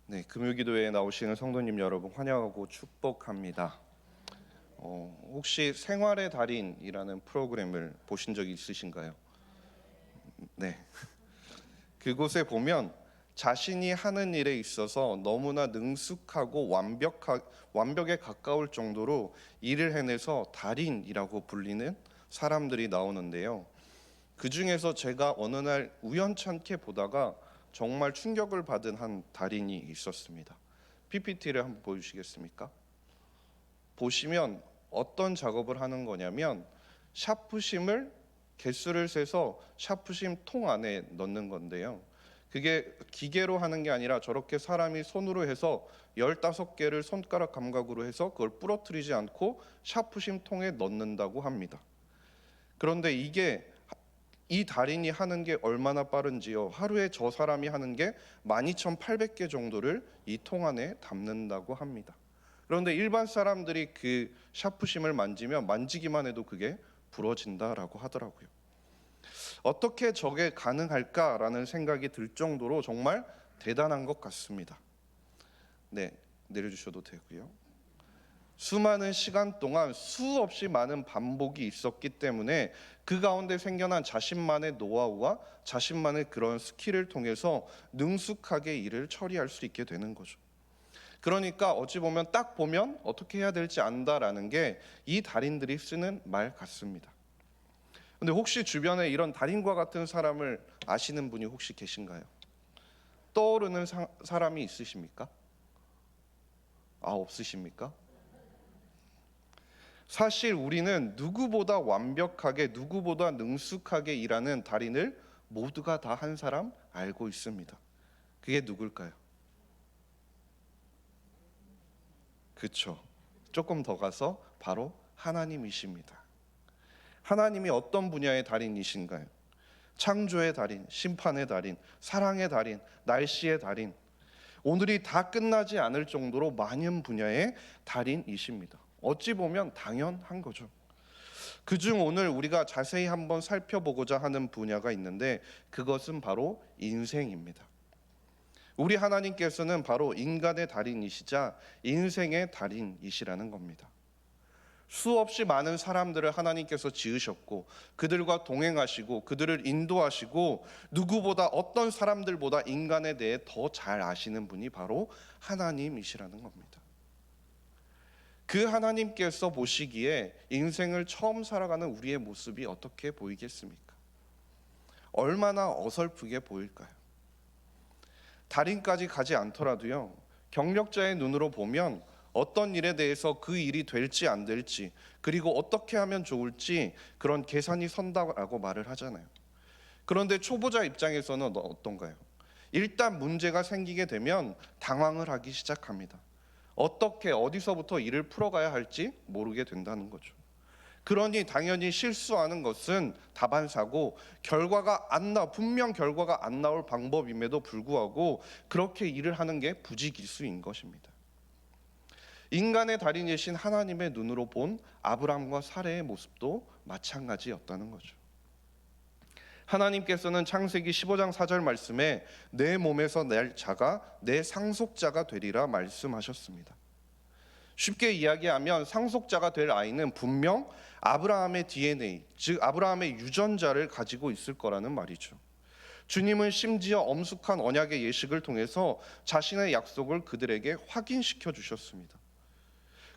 네, 금요기도에 나오시는 성도님 여러분 환영하고 축복합니다. 혹시 생활의 달인이라는 프로그램을 보신 적이 있으신가요? 네, 그곳에 보면 자신이 하는 일에 있어서 너무나 능숙하고 완벽에 가까울 정도로 일을 해내서 달인이라고 불리는 사람들이 나오는데요. 그 중에서 제가 어느 날 우연찮게 보다가 정말 충격을 받은 한 달인이 있었습니다. PPT를 한번 보여주시겠습니까? 보시면 어떤 작업을 하는 거냐면 샤프심을 개수를 세서 샤프심 통 안에 넣는 건데요. 그게 기계로 하는 게 아니라 저렇게 사람이 손으로 해서 15개를 손가락 감각으로 해서 그걸 부러뜨리지 않고 샤프심 통에 넣는다고 합니다. 그런데 이 달인이 하는 게 얼마나 빠른지요. 하루에 저 사람이 하는 게 12,800개 정도를 이 통 안에 담는다고 합니다. 그런데 일반 사람들이 그 샤프심을 만지면 만지기만 해도 그게 부러진다라고 하더라고요. 어떻게 저게 가능할까라는 생각이 들 정도로 정말 대단한 것 같습니다. 네, 내려주셔도 되고요. 수많은 시간 동안 수없이 많은 반복이 있었기 때문에 그 가운데 생겨난 자신만의 노하우와 자신만의 그런 스킬을 통해서 능숙하게 일을 처리할 수 있게 되는 거죠. 그러니까 어찌 보면 딱 보면 어떻게 해야 될지 안다라는 게 이 달인들이 쓰는 말 같습니다. 근데 혹시 주변에 이런 달인과 같은 사람을 아시는 분이 혹시 계신가요? 떠오르는 사람이 있으십니까? 없으십니까? 사실 우리는 누구보다 완벽하게 누구보다 능숙하게 일하는 달인을 모두가 다 한 사람 알고 있습니다. 그게 누굴까요? 그렇죠. 조금 더 가서 바로 하나님이십니다. 하나님이 어떤 분야의 달인이신가요? 창조의 달인, 심판의 달인, 사랑의 달인, 날씨의 달인, 오늘이 다 끝나지 않을 정도로 많은 분야의 달인이십니다. 어찌 보면 당연한 거죠. 그중 오늘 우리가 자세히 한번 살펴보고자 하는 분야가 있는데 그것은 바로 인생입니다. 우리 하나님께서는 바로 인간의 달인이시자 인생의 달인이시라는 겁니다. 수없이 많은 사람들을 하나님께서 지으셨고 그들과 동행하시고 그들을 인도하시고 누구보다 어떤 사람들보다 인간에 대해 더 잘 아시는 분이 바로 하나님이시라는 겁니다. 그 하나님께서 보시기에 인생을 처음 살아가는 우리의 모습이 어떻게 보이겠습니까? 얼마나 어설프게 보일까요? 달인까지 가지 않더라도요, 경력자의 눈으로 보면 어떤 일에 대해서 그 일이 될지 안 될지 그리고 어떻게 하면 좋을지 그런 계산이 선다라고 말을 하잖아요. 그런데 초보자 입장에서는 어떤가요? 일단 문제가 생기게 되면 당황을 하기 시작합니다. 어떻게 어디서부터 일을 풀어가야 할지 모르게 된다는 거죠. 그러니 당연히 실수하는 것은 다반사고 분명 결과가 안 나올 방법임에도 불구하고 그렇게 일을 하는 게 부지기수인 것입니다. 인간의 달인이신 하나님의 눈으로 본 아브람과 사레의 모습도 마찬가지였다는 거죠. 하나님께서는 창세기 15장 4절 말씀에 내 몸에서 날 자가 내 상속자가 되리라 말씀하셨습니다. 쉽게 이야기하면 상속자가 될 아이는 분명 아브라함의 DNA, 즉 아브라함의 유전자를 가지고 있을 거라는 말이죠. 주님은 심지어 엄숙한 언약의 예식을 통해서 자신의 약속을 그들에게 확인시켜 주셨습니다.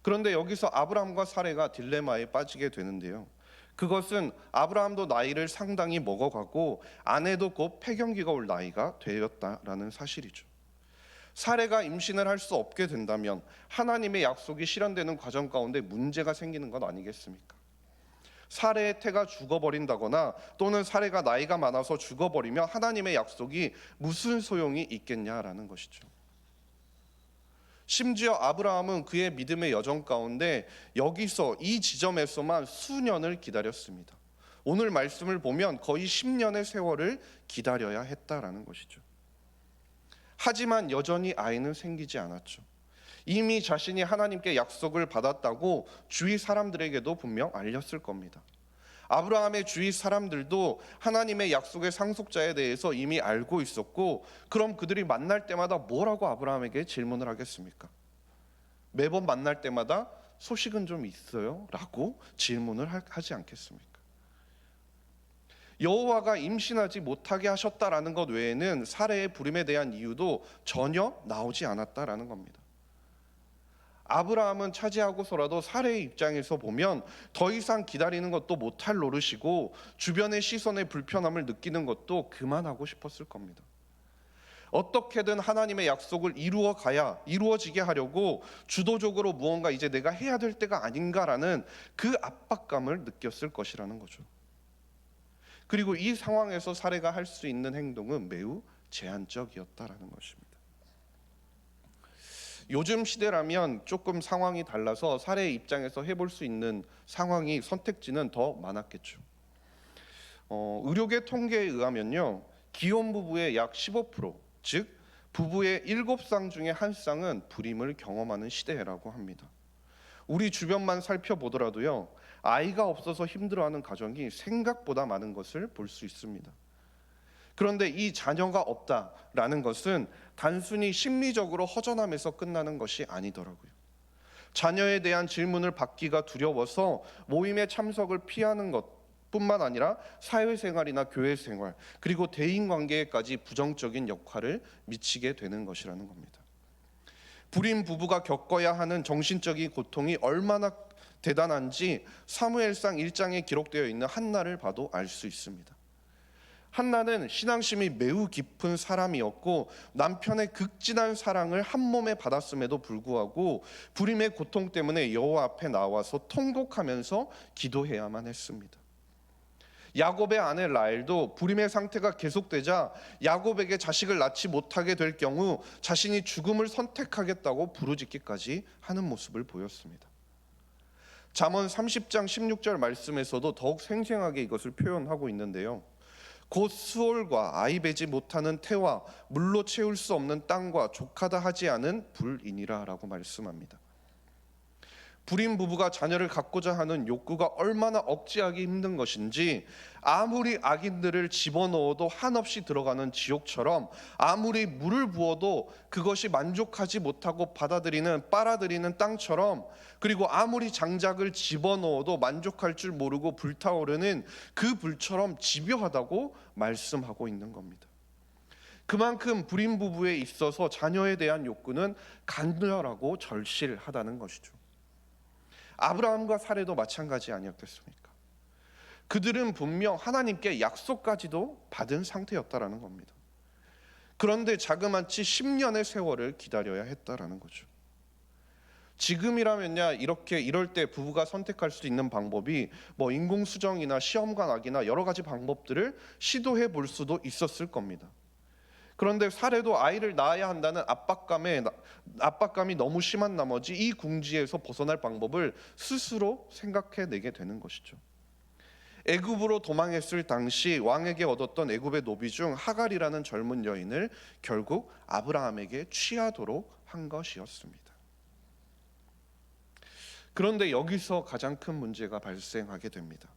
그런데 여기서 아브라함과 사레가 딜레마에 빠지게 되는데요. 그것은 아브라함도 나이를 상당히 먹어가고 아내도 곧 폐경기가 올 나이가 되었다라는 사실이죠. 사레가 임신을 할 수 없게 된다면 하나님의 약속이 실현되는 과정 가운데 문제가 생기는 것 아니겠습니까? 사레의 태가 죽어버린다거나 또는 사레가 나이가 많아서 죽어버리면 하나님의 약속이 무슨 소용이 있겠냐라는 것이죠. 심지어 아브라함은 그의 믿음의 여정 가운데 여기서 이 지점에서만 수년을 기다렸습니다. 오늘 말씀을 보면 거의 10년의 세월을 기다려야 했다라는 것이죠. 하지만 여전히 아이는 생기지 않았죠. 이미 자신이 하나님께 약속을 받았다고 주위 사람들에게도 분명 알렸을 겁니다. 아브라함의 주위 사람들도 하나님의 약속의 상속자에 대해서 이미 알고 있었고, 그럼 그들이 만날 때마다 뭐라고 아브라함에게 질문을 하겠습니까? 매번 만날 때마다 소식은 좀 있어요? 라고 질문을 하지 않겠습니까? 여호와가 임신하지 못하게 하셨다라는 것 외에는 사레의 불임에 대한 이유도 전혀 나오지 않았다라는 겁니다. 아브라함은 차지하고서라도 사레의 입장에서 보면 더 이상 기다리는 것도 못할 노릇이고, 주변의 시선의 불편함을 느끼는 것도 그만하고 싶었을 겁니다. 어떻게든 하나님의 약속을 이루어지게 하려고 주도적으로 무언가 이제 내가 해야 될 때가 아닌가라는 그 압박감을 느꼈을 것이라는 거죠. 그리고 이 상황에서 사레가 할 수 있는 행동은 매우 제한적이었다라는 것입니다. 요즘 시대라면 조금 상황이 달라서 사례의 입장에서 해볼 수 있는 상황이, 선택지는 더 많았겠죠. 의료계 통계에 의하면요, 기혼 부부의 약 15%, 즉 부부의 7쌍 중에 한 쌍은 불임을 경험하는 시대라고 합니다. 우리 주변만 살펴보더라도요, 아이가 없어서 힘들어하는 가정이 생각보다 많은 것을 볼 수 있습니다. 그런데 이 자녀가 없다라는 것은 단순히 심리적으로 허전함에서 끝나는 것이 아니더라고요. 자녀에 대한 질문을 받기가 두려워서 모임에 참석을 피하는 것뿐만 아니라 사회생활이나 교회생활, 그리고 대인관계에까지 부정적인 역할을 미치게 되는 것이라는 겁니다. 불임 부부가 겪어야 하는 정신적인 고통이 얼마나 대단한지 사무엘상 1장에 기록되어 있는 한나를 봐도 알 수 있습니다. 한나는 신앙심이 매우 깊은 사람이었고, 남편의 극진한 사랑을 한 몸에 받았음에도 불구하고 불임의 고통 때문에 여호와 앞에 나와서 통곡하면서 기도해야만 했습니다. 야곱의 아내 라헬도 불임의 상태가 계속되자 야곱에게 자식을 낳지 못하게 될 경우 자신이 죽음을 선택하겠다고 부르짖기까지 하는 모습을 보였습니다. 잠언 30장 16절 말씀에서도 더욱 생생하게 이것을 표현하고 있는데요, 곧 수월과 아이 배지 못하는 태와 물로 채울 수 없는 땅과 족하다 하지 않은 불이니라 라고 말씀합니다. 불임 부부가 자녀를 갖고자 하는 욕구가 얼마나 억제하기 힘든 것인지, 아무리 악인들을 집어넣어도 한없이 들어가는 지옥처럼, 아무리 물을 부어도 그것이 만족하지 못하고 빨아들이는 땅처럼, 그리고 아무리 장작을 집어넣어도 만족할 줄 모르고 불타오르는 그 불처럼 집요하다고 말씀하고 있는 겁니다. 그만큼 불임 부부에 있어서 자녀에 대한 욕구는 간절하고 절실하다는 것이죠. 아브라함과 사레도 마찬가지 아니었겠습니까? 그들은 분명 하나님께 약속까지도 받은 상태였다라는 겁니다. 그런데 자그마치 10년의 세월을 기다려야 했다라는 거죠. 지금이라면야 이럴 때 부부가 선택할 수 있는 방법이 인공수정이나 시험관악이나 여러 가지 방법들을 시도해 볼 수도 있었을 겁니다. 그런데 사례도 아이를 낳아야 한다는 압박감이 너무 심한 나머지 이 궁지에서 벗어날 방법을 스스로 생각해내게 되는 것이죠. 애굽으로 도망했을 당시 왕에게 얻었던 애굽의 노비 중 하갈이라는 젊은 여인을 결국 아브라함에게 취하도록 한 것이었습니다. 그런데 여기서 가장 큰 문제가 발생하게 됩니다.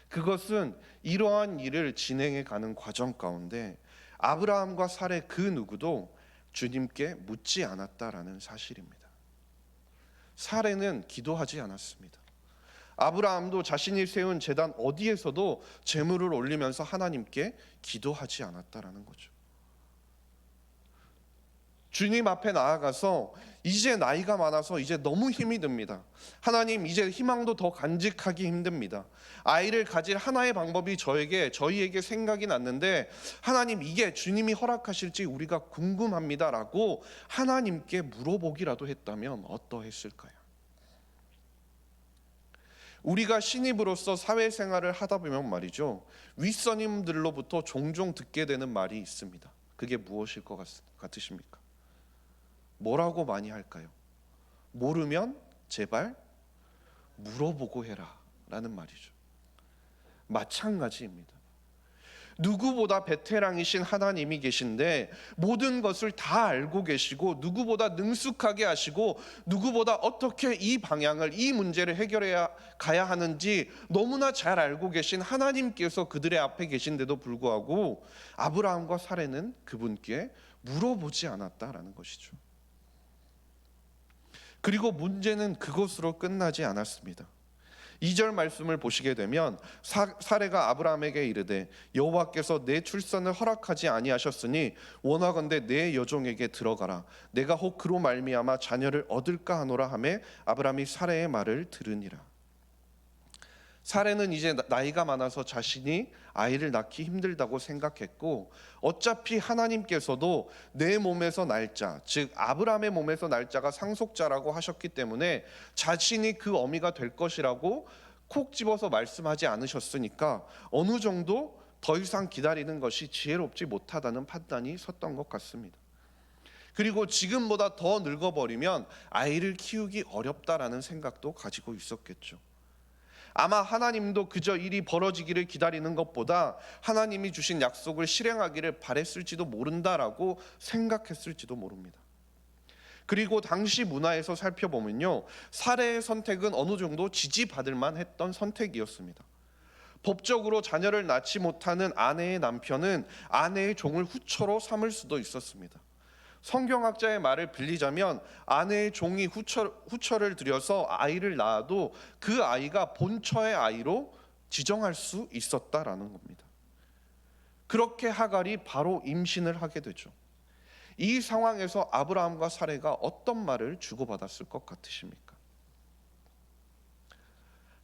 그것은 이러한 일을 진행해 가는 과정 가운데 아브라함과 사레 그 누구도 주님께 묻지 않았다라는 사실입니다. 사레는 기도하지 않았습니다. 아브라함도 자신이 세운 제단 어디에서도 제물을 올리면서 하나님께 기도하지 않았다라는 거죠. 주님 앞에 나아가서 이제 나이가 많아서 이제 너무 힘이 듭니다. 하나님, 이제 희망도 더 간직하기 힘듭니다. 아이를 가질 하나의 방법이 저희에게 생각이 났는데 하나님, 이게 주님이 허락하실지 우리가 궁금합니다 라고 하나님께 물어보기라도 했다면 어떠했을까요? 우리가 신입으로서 사회생활을 하다 보면 말이죠, 윗선임들로부터 종종 듣게 되는 말이 있습니다. 그게 무엇일 것 같으십니까? 뭐라고 많이 할까요? 모르면 제발 물어보고 해라 라는 말이죠. 마찬가지입니다. 누구보다 베테랑이신 하나님이 계신데 모든 것을 다 알고 계시고 누구보다 능숙하게 하시고 누구보다 어떻게 이 방향을, 이 문제를 해결해야 가야 하는지 너무나 잘 알고 계신 하나님께서 그들의 앞에 계신데도 불구하고 아브라함과 사레는 그분께 물어보지 않았다라는 것이죠. 그리고 문제는 그것으로 끝나지 않았습니다. 2절 말씀을 보시게 되면 사레가 아브라함에게 이르되 여호와께서 내 출산을 허락하지 아니하셨으니 원하건대 내 여종에게 들어가라. 내가 혹 그로 말미암아 자녀를 얻을까 하노라 하매 아브라함이 사레의 말을 들으니라. 사레는 이제 나이가 많아서 자신이 아이를 낳기 힘들다고 생각했고 어차피 하나님께서도 내 몸에서 날 자, 즉 아브라함의 몸에서 날 자가 상속자라고 하셨기 때문에 자신이 그 어미가 될 것이라고 콕 집어서 말씀하지 않으셨으니까 어느 정도 더 이상 기다리는 것이 지혜롭지 못하다는 판단이 섰던 것 같습니다. 그리고 지금보다 더 늙어버리면 아이를 키우기 어렵다라는 생각도 가지고 있었겠죠. 아마 하나님도 그저 일이 벌어지기를 기다리는 것보다 하나님이 주신 약속을 실행하기를 바랬을지도 모른다라고 생각했을지도 모릅니다. 그리고 당시 문화에서 살펴보면요, 사레의 선택은 어느 정도 지지받을 만했던 선택이었습니다. 법적으로 자녀를 낳지 못하는 아내의 남편은 아내의 종을 후처로 삼을 수도 있었습니다. 성경학자의 말을 빌리자면 아내의 종이 후처를 들여서 아이를 낳아도 그 아이가 본처의 아이로 지정할 수 있었다라는 겁니다. 그렇게 하갈이 바로 임신을 하게 되죠. 이 상황에서 아브라함과 사레가 어떤 말을 주고받았을 것 같으십니까?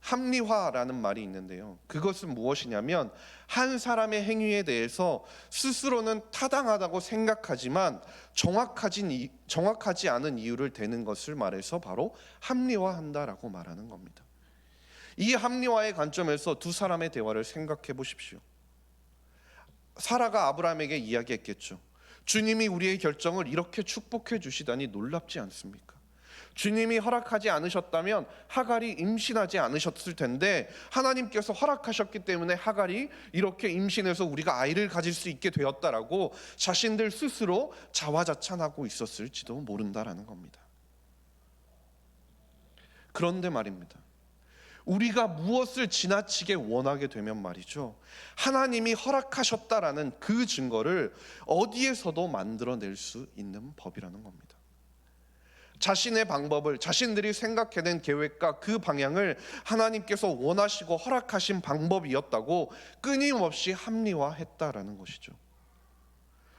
합리화라는 말이 있는데요, 그것은 무엇이냐면 한 사람의 행위에 대해서 스스로는 타당하다고 생각하지만 정확하지 않은 이유를 대는 것을 말해서 바로 합리화한다라고 말하는 겁니다. 이 합리화의 관점에서 두 사람의 대화를 생각해 보십시오. 사라가 아브라함에게 이야기했겠죠. 주님이 우리의 결정을 이렇게 축복해 주시다니 놀랍지 않습니까? 주님이 허락하지 않으셨다면 하갈이 임신하지 않으셨을 텐데 하나님께서 허락하셨기 때문에 하갈이 이렇게 임신해서 우리가 아이를 가질 수 있게 되었다라고 자신들 스스로 자화자찬하고 있었을지도 모른다라는 겁니다. 그런데 말입니다, 우리가 무엇을 지나치게 원하게 되면 말이죠, 하나님이 허락하셨다라는 그 증거를 어디에서도 만들어낼 수 있는 법이라는 겁니다. 자신의 방법을, 자신들이 생각해낸 계획과 그 방향을 하나님께서 원하시고 허락하신 방법이었다고 끊임없이 합리화했다라는 것이죠.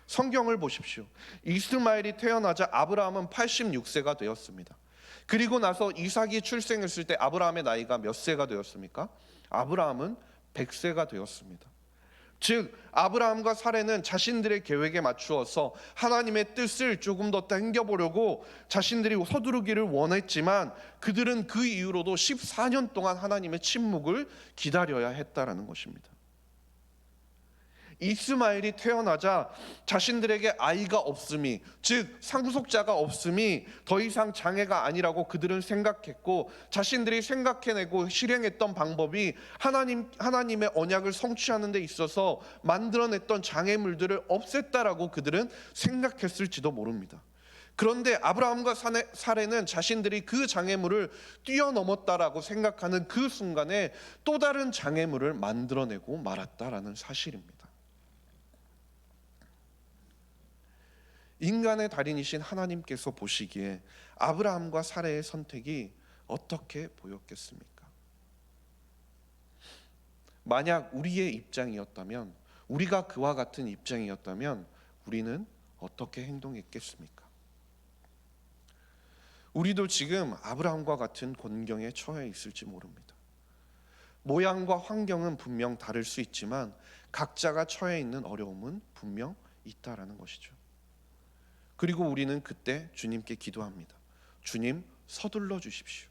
성경을 보십시오. 이스마엘이 태어나자 아브라함은 86세가 되었습니다. 그리고 나서 이삭이 출생했을 때 아브라함의 나이가 몇 세가 되었습니까? 아브라함은 100세가 되었습니다. 즉 아브라함과 사레는 자신들의 계획에 맞추어서 하나님의 뜻을 조금 더 당겨보려고 자신들이 서두르기를 원했지만 그들은 그 이후로도 14년 동안 하나님의 침묵을 기다려야 했다라는 것입니다. 이스마엘이 태어나자 자신들에게 아이가 없음이, 즉 상속자가 없음이 더 이상 장애가 아니라고 그들은 생각했고 자신들이 생각해내고 실행했던 방법이 하나님의 언약을 성취하는 데 있어서 만들어냈던 장애물들을 없앴다라고 그들은 생각했을지도 모릅니다. 그런데 아브라함과 사레는 자신들이 그 장애물을 뛰어넘었다라고 생각하는 그 순간에 또 다른 장애물을 만들어내고 말았다라는 사실입니다. 인간의 달인이신 하나님께서 보시기에 아브라함과 사레의 선택이 어떻게 보였겠습니까? 만약 우리의 입장이었다면, 우리가 그와 같은 입장이었다면 우리는 어떻게 행동했겠습니까? 우리도 지금 아브라함과 같은 곤경에 처해 있을지 모릅니다. 모양과 환경은 분명 다를 수 있지만 각자가 처해 있는 어려움은 분명 있다라는 것이죠. 그리고 우리는 그때 주님께 기도합니다. 주님, 서둘러 주십시오.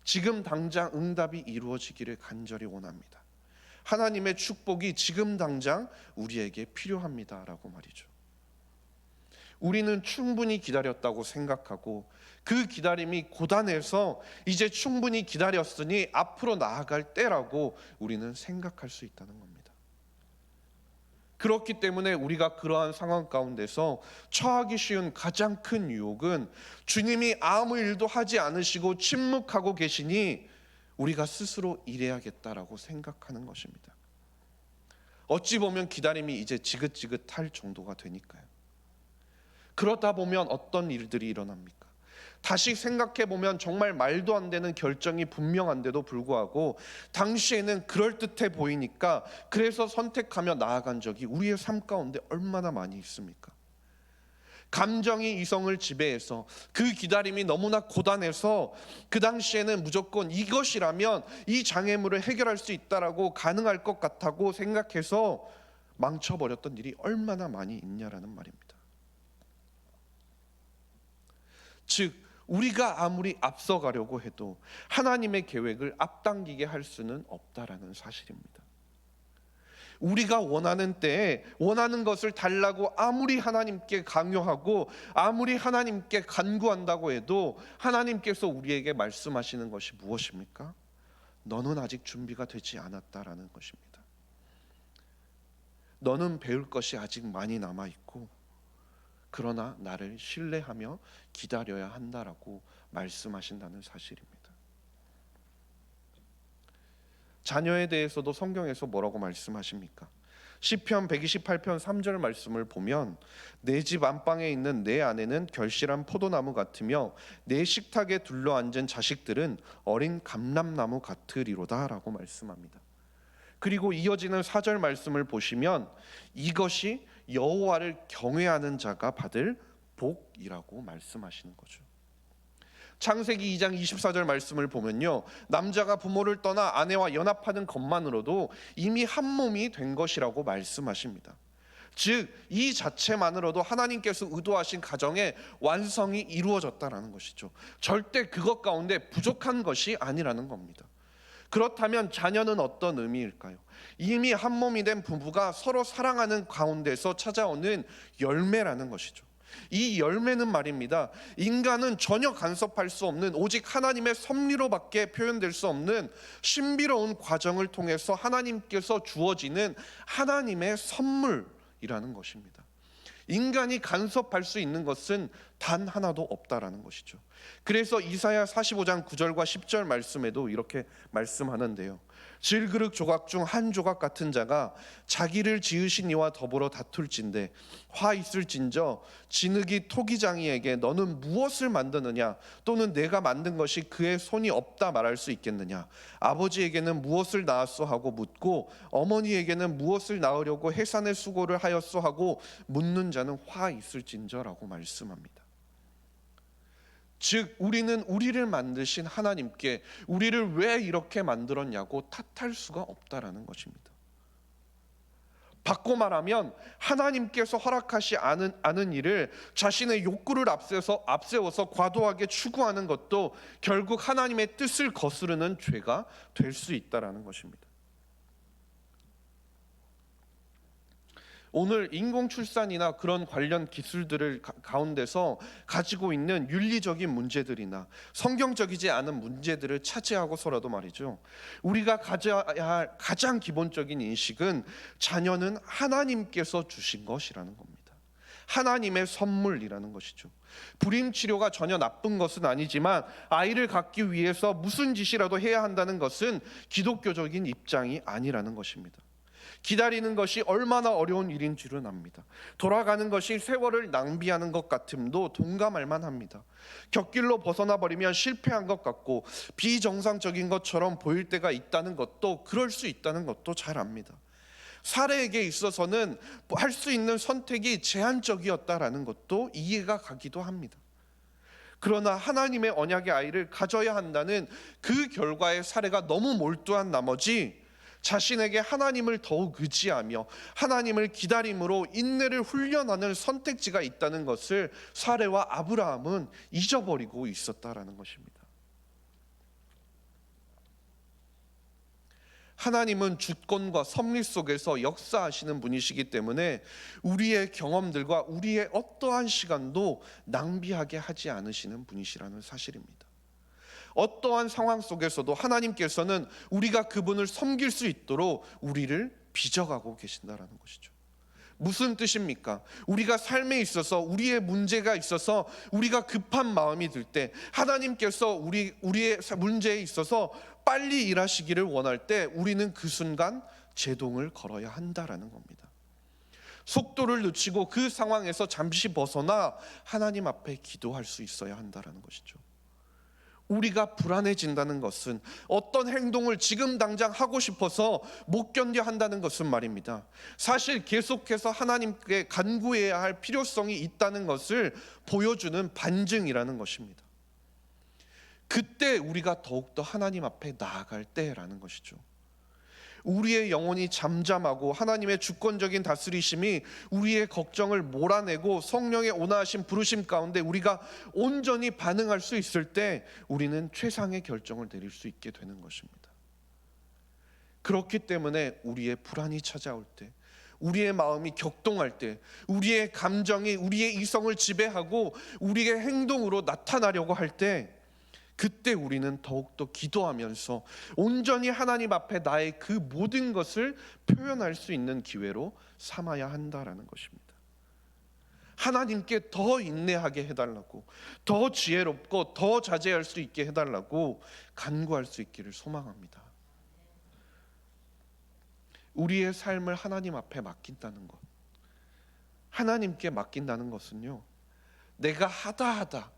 지금 당장 응답이 이루어지기를 간절히 원합니다. 하나님의 축복이 지금 당장 우리에게 필요합니다라고 말이죠. 우리는 충분히 기다렸다고 생각하고 그 기다림이 고단해서 이제 충분히 기다렸으니 앞으로 나아갈 때라고 우리는 생각할 수 있다는 겁니다. 그렇기 때문에 우리가 그러한 상황 가운데서 처하기 쉬운 가장 큰 유혹은 주님이 아무 일도 하지 않으시고 침묵하고 계시니 우리가 스스로 일해야겠다라고 생각하는 것입니다. 어찌 보면 기다림이 이제 지긋지긋할 정도가 되니까요. 그러다 보면 어떤 일들이 일어납니까? 다시 생각해 보면 정말 말도 안 되는 결정이 분명한데도 불구하고 당시에는 그럴듯해 보이니까 그래서 선택하며 나아간 적이 우리의 삶 가운데 얼마나 많이 있습니까? 감정이 이성을 지배해서 그 기다림이 너무나 고단해서 그 당시에는 무조건 이것이라면 이 장애물을 해결할 수 있다라고 가능할 것 같다고 생각해서 망쳐버렸던 일이 얼마나 많이 있냐라는 말입니다. 즉 우리가 아무리 앞서가려고 해도 하나님의 계획을 앞당기게 할 수는 없다라는 사실입니다. 우리가 원하는 때에 원하는 것을 달라고 아무리 하나님께 강요하고 아무리 하나님께 간구한다고 해도 하나님께서 우리에게 말씀하시는 것이 무엇입니까? 너는 아직 준비가 되지 않았다라는 것입니다. 너는 배울 것이 아직 많이 남아있고 그러나 나를 신뢰하며 기다려야 한다라고 말씀하신다는 사실입니다. 자녀에 대해서도 성경에서 뭐라고 말씀하십니까? 시편 128편 3절 말씀을 보면 내 집 안방에 있는 내 아내는 결실한 포도나무 같으며 내 식탁에 둘러앉은 자식들은 어린 감람나무 같으리로다 라고 말씀합니다. 그리고 이어지는 4절 말씀을 보시면 이것이 여호와를 경외하는 자가 받을 복이라고 말씀하시는 거죠. 창세기 2장 24절 말씀을 보면요, 남자가 부모를 떠나 아내와 연합하는 것만으로도 이미 한 몸이 된 것이라고 말씀하십니다. 즉 이 자체만으로도 하나님께서 의도하신 가정의 완성이 이루어졌다라는 것이죠. 절대 그것 가운데 부족한 것이 아니라는 겁니다. 그렇다면 자녀는 어떤 의미일까요? 이미 한 몸이 된 부부가 서로 사랑하는 가운데서 찾아오는 열매라는 것이죠. 이 열매는 말입니다, 인간은 전혀 간섭할 수 없는 오직 하나님의 섭리로밖에 표현될 수 없는 신비로운 과정을 통해서 하나님께서 주어지는 하나님의 선물이라는 것입니다. 인간이 간섭할 수 있는 것은 단 하나도 없다라는 것이죠. 그래서 이사야 45장 9절과 10절 말씀에도 이렇게 말씀하는데요, 질그릇 조각 중 한 조각 같은 자가 자기를 지으신 이와 더불어 다툴진대 화 있을진저 진흙이 토기장이에게 너는 무엇을 만드느냐, 또는 내가 만든 것이 그의 손이 없다 말할 수 있겠느냐. 아버지에게는 무엇을 낳았소 하고 묻고 어머니에게는 무엇을 낳으려고 해산의 수고를 하였소 하고 묻는 자는 화 있을진저라고 말씀합니다. 즉 우리는 우리를 만드신 하나님께 우리를 왜 이렇게 만들었냐고 탓할 수가 없다라는 것입니다. 바꿔 말하면 하나님께서 허락하시 않은 일을 자신의 욕구를 앞세워서 과도하게 추구하는 것도 결국 하나님의 뜻을 거스르는 죄가 될 수 있다라는 것입니다. 오늘 인공출산이나 그런 관련 기술들을 가운데서 가지고 있는 윤리적인 문제들이나 성경적이지 않은 문제들을 차지하고서라도 말이죠, 우리가 가져야 할 가장 기본적인 인식은 자녀는 하나님께서 주신 것이라는 겁니다. 하나님의 선물이라는 것이죠. 불임치료가 전혀 나쁜 것은 아니지만 아이를 갖기 위해서 무슨 짓이라도 해야 한다는 것은 기독교적인 입장이 아니라는 것입니다. 기다리는 것이 얼마나 어려운 일인 줄은 압니다. 돌아가는 것이 세월을 낭비하는 것 같음도 동감할 만합니다. 곁길로 벗어나 버리면 실패한 것 같고 비정상적인 것처럼 보일 때가 있다는 것도, 그럴 수 있다는 것도 잘 압니다. 사례에게 있어서는 할 수 있는 선택이 제한적이었다라는 것도 이해가 가기도 합니다. 그러나 하나님의 언약의 아이를 가져야 한다는 그 결과의 사례가 너무 몰두한 나머지 자신에게 하나님을 더욱 의지하며 하나님을 기다림으로 인내를 훈련하는 선택지가 있다는 것을 사레와 아브라함은 잊어버리고 있었다라는 것입니다. 하나님은 주권과 섭리 속에서 역사하시는 분이시기 때문에 우리의 경험들과 우리의 어떠한 시간도 낭비하게 하지 않으시는 분이시라는 사실입니다. 어떠한 상황 속에서도 하나님께서는 우리가 그분을 섬길 수 있도록 우리를 빚어가고 계신다라는 것이죠. 무슨 뜻입니까? 우리가 삶에 있어서 우리의 문제가 있어서 우리가 급한 마음이 들 때 하나님께서 우리의 문제에 있어서 빨리 일하시기를 원할 때 우리는 그 순간 제동을 걸어야 한다라는 겁니다. 속도를 늦추고 그 상황에서 잠시 벗어나 하나님 앞에 기도할 수 있어야 한다라는 것이죠. 우리가 불안해진다는 것은 어떤 행동을 지금 당장 하고 싶어서 못 견뎌 한다는 것은 말입니다. 사실 계속해서 하나님께 간구해야 할 필요성이 있다는 것을 보여주는 반증이라는 것입니다. 그때 우리가 더욱더 하나님 앞에 나아갈 때라는 것이죠. 우리의 영혼이 잠잠하고 하나님의 주권적인 다스리심이 우리의 걱정을 몰아내고 성령의 온화하신 부르심 가운데 우리가 온전히 반응할 수 있을 때 우리는 최상의 결정을 내릴 수 있게 되는 것입니다. 그렇기 때문에 우리의 불안이 찾아올 때, 우리의 마음이 격동할 때, 우리의 감정이 우리의 이성을 지배하고 우리의 행동으로 나타나려고 할 때, 그때 우리는 더욱더 기도하면서 온전히 하나님 앞에 나의 그 모든 것을 표현할 수 있는 기회로 삼아야 한다라는 것입니다. 하나님께 더 인내하게 해달라고, 더 지혜롭고 더 자제할 수 있게 해달라고 간구할 수 있기를 소망합니다. 우리의 삶을 하나님 앞에 맡긴다는 것, 하나님께 맡긴다는 것은요, 내가 하다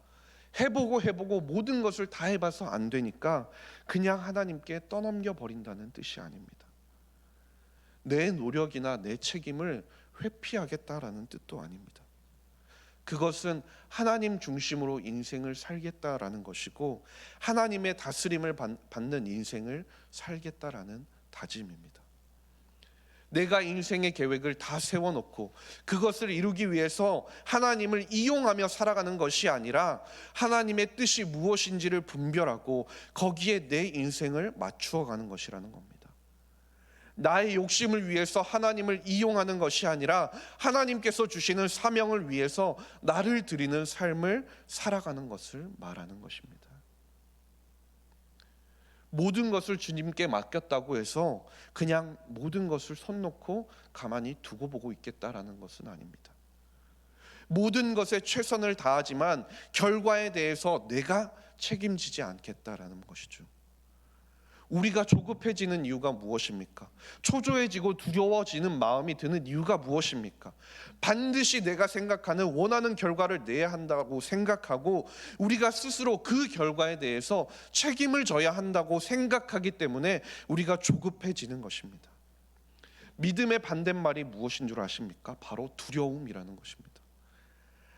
해보고 모든 것을 다 해봐서 안 되니까 그냥 하나님께 떠넘겨 버린다는 뜻이 아닙니다. 내 노력이나 내 책임을 회피하겠다라는 뜻도 아닙니다. 그것은 하나님 중심으로 인생을 살겠다라는 것이고 하나님의 다스림을 받는 인생을 살겠다라는 다짐입니다. 내가 인생의 계획을 다 세워놓고 그것을 이루기 위해서 하나님을 이용하며 살아가는 것이 아니라 하나님의 뜻이 무엇인지를 분별하고 거기에 내 인생을 맞추어가는 것이라는 겁니다. 나의 욕심을 위해서 하나님을 이용하는 것이 아니라 하나님께서 주시는 사명을 위해서 나를 드리는 삶을 살아가는 것을 말하는 것입니다. 모든 것을 주님께 맡겼다고 해서 그냥 모든 것을 손 놓고 가만히 두고 보고 있겠다라는 것은 아닙니다. 모든 것에 최선을 다하지만 결과에 대해서 내가 책임지지 않겠다라는 것이죠. 우리가 조급해지는 이유가 무엇입니까? 초조해지고 두려워지는 마음이 드는 이유가 무엇입니까? 반드시 내가 생각하는 원하는 결과를 내야 한다고 생각하고 우리가 스스로 그 결과에 대해서 책임을 져야 한다고 생각하기 때문에 우리가 조급해지는 것입니다. 믿음의 반대말이 무엇인 줄 아십니까? 바로 두려움이라는 것입니다.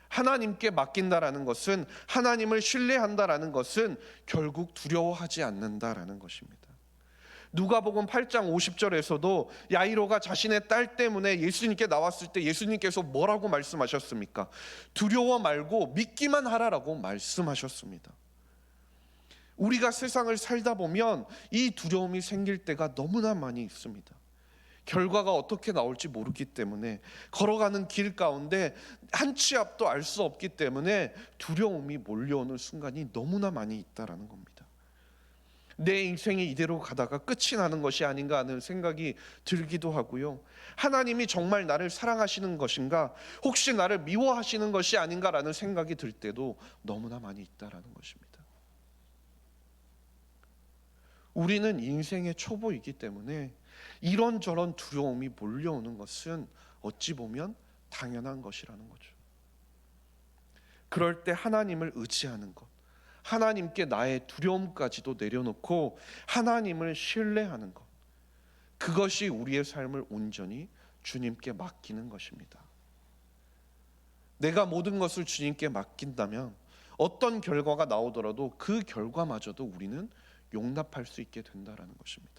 하나님께 맡긴다라는 것은, 하나님을 신뢰한다라는 것은 결국 두려워하지 않는다라는 것입니다. 누가복음 8장 50절에서도 야이로가 자신의 딸 때문에 예수님께 나왔을 때 예수님께서 뭐라고 말씀하셨습니까? 두려워 말고 믿기만 하라라고 말씀하셨습니다. 우리가 세상을 살다 보면 이 두려움이 생길 때가 너무나 많이 있습니다. 결과가 어떻게 나올지 모르기 때문에, 걸어가는 길 가운데 한 치 앞도 알 수 없기 때문에 두려움이 몰려오는 순간이 너무나 많이 있다라는 겁니다. 내 인생이 이대로 가다가 끝이 나는 것이 아닌가 하는 생각이 들기도 하고요. 하나님이 정말 나를 사랑하시는 것인가, 혹시 나를 미워하시는 것이 아닌가라는 생각이 들 때도 너무나 많이 있다라는 것입니다. 우리는 인생의 초보이기 때문에 이런저런 두려움이 몰려오는 것은 어찌 보면 당연한 것이라는 거죠. 그럴 때 하나님을 의지하는 것, 하나님께 나의 두려움까지도 내려놓고 하나님을 신뢰하는 것, 그것이 우리의 삶을 온전히 주님께 맡기는 것입니다. 내가 모든 것을 주님께 맡긴다면 어떤 결과가 나오더라도 그 결과마저도 우리는 용납할 수 있게 된다라는 것입니다.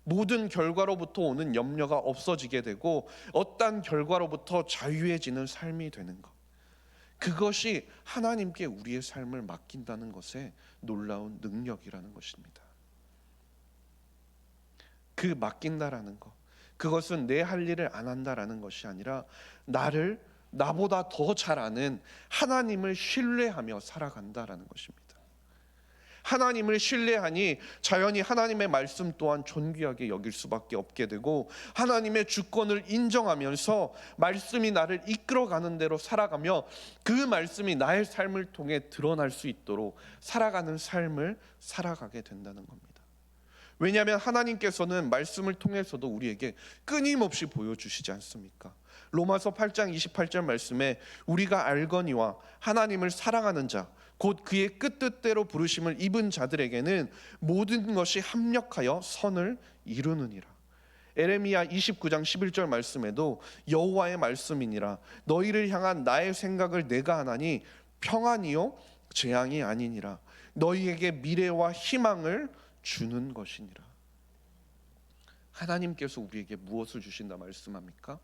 모든 결과로부터 오는 염려가 없어지게 되고 어떠한 결과로부터 자유해지는 삶이 되는 것, 그것이 하나님께 우리의 삶을 맡긴다는 것의 놀라운 능력이라는 것입니다. 그 맡긴다라는 것, 그것은 내 할 일을 안 한다라는 것이 아니라 나를 나보다 더 잘 아는 하나님을 신뢰하며 살아간다라는 것입니다. 하나님을 신뢰하니 자연히 하나님의 말씀 또한 존귀하게 여길 수밖에 없게 되고, 하나님의 주권을 인정하면서 말씀이 나를 이끌어가는 대로 살아가며 그 말씀이 나의 삶을 통해 드러날 수 있도록 살아가는 삶을 살아가게 된다는 겁니다. 왜냐하면 하나님께서는 말씀을 통해서도 우리에게 끊임없이 보여주시지 않습니까? 로마서 8장 28절 말씀에 우리가 알거니와 하나님을 사랑하는 자 곧 그의 뜻대로 부르심을 입은 자들에게는 모든 것이 합력하여 선을 이루느니라. 에레미야 29장 11절 말씀에도 여호와의 말씀이니라 너희를 향한 나의 생각을 내가 하나니 평안이요 재앙이 아니니라 너희에게 미래와 희망을 주는 것이니라. 하나님께서 우리에게 무엇을 주신다 말씀합니까?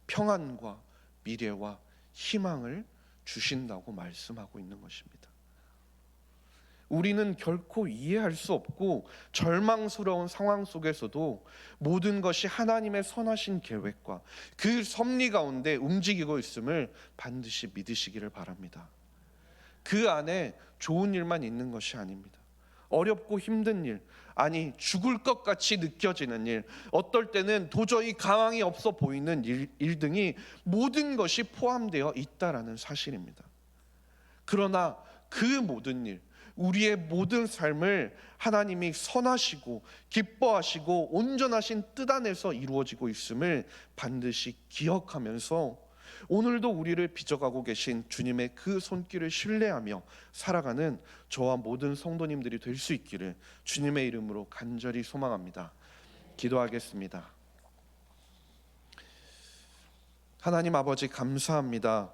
평안과 미래와 희망을 주신다고 말씀하고 있는 것입니다. 우리는 결코 이해할 수 없고 절망스러운 상황 속에서도 모든 것이 하나님의 선하신 계획과 그 섭리 가운데 움직이고 있음을 반드시 믿으시기를 바랍니다. 그 안에 좋은 일만 있는 것이 아닙니다. 어렵고 힘든 일, 아니 죽을 것 같이 느껴지는 일, 어떨 때는 도저히 가망이 없어 보이는 일 등이 모든 것이 포함되어 있다라는 사실입니다. 그러나 그 모든 일, 우리의 모든 삶을 하나님이 선하시고 기뻐하시고 온전하신 뜻 안에서 이루어지고 있음을 반드시 기억하면서 오늘도 우리를 빚어가고 계신 주님의 그 손길을 신뢰하며 살아가는 저와 모든 성도님들이 될 수 있기를 주님의 이름으로 간절히 소망합니다. 기도하겠습니다. 하나님 아버지 감사합니다.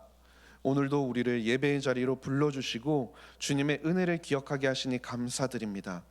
오늘도 우리를 예배의 자리로 불러주시고 주님의 은혜를 기억하게 하시니 감사드립니다.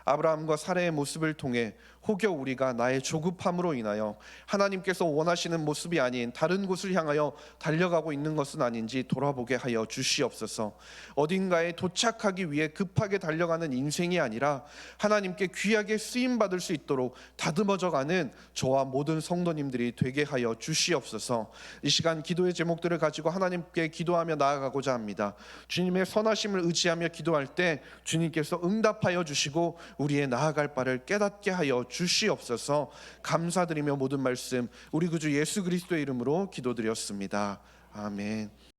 아브라함과 사라의 모습을 통해 혹여 우리가 나의 조급함으로 인하여 하나님께서 원하시는 모습이 아닌 다른 곳을 향하여 달려가고 있는 것은 아닌지 돌아보게 하여 주시옵소서. 어딘가에 도착하기 위해 급하게 달려가는 인생이 아니라 하나님께 귀하게 쓰임받을 수 있도록 다듬어져가는 저와 모든 성도님들이 되게 하여 주시옵소서. 이 시간 기도의 제목들을 가지고 하나님께 기도하며 나아가고자 합니다. 주님의 선하심을 의지하며 기도할 때 주님께서 응답하여 주시고 우리의 나아갈 바를 깨닫게 하여 주시옵소서. 감사드리며 모든 말씀 우리 구주 예수 그리스도의 이름으로 기도드렸습니다. 아멘.